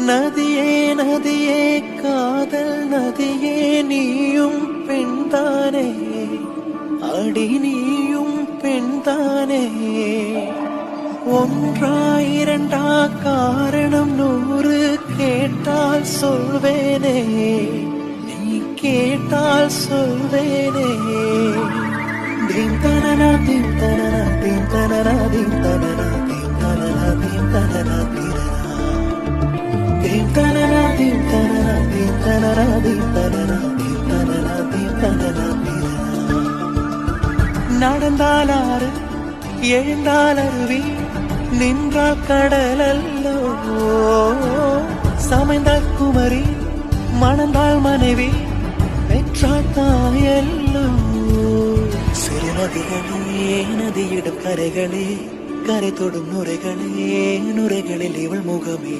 நதியே நதியே காதல் நதியே நீயும் பெண்தானே அடி நீயும் பெண்தானே ஒன்றா இரண்டா காரணம் 100 கேட்டால் சொல்வேனே நீ கேட்டால் சொல்வேனே தீம் தனனா தீம் தனனா தீம் தனனா தீம் தனனா தீம் தனனா தீம் தனனா தீம் தனனா தீம் தனனா தீம் தனனா தீம் தனனா தீம் தனனா தீம் தனனா நடந்தால் ஆறு எழுந்தால் அருவி நின்றால் கடல் அல்லோ சமைந்தால் குமரி மணந்தால் மனைவி பெற்றால் தாயல்லோ சிறு நதிகளே நதியிடும் கரைகளே கரை தொடும் நுரைகளே நுரைகளில் இவள் முகமே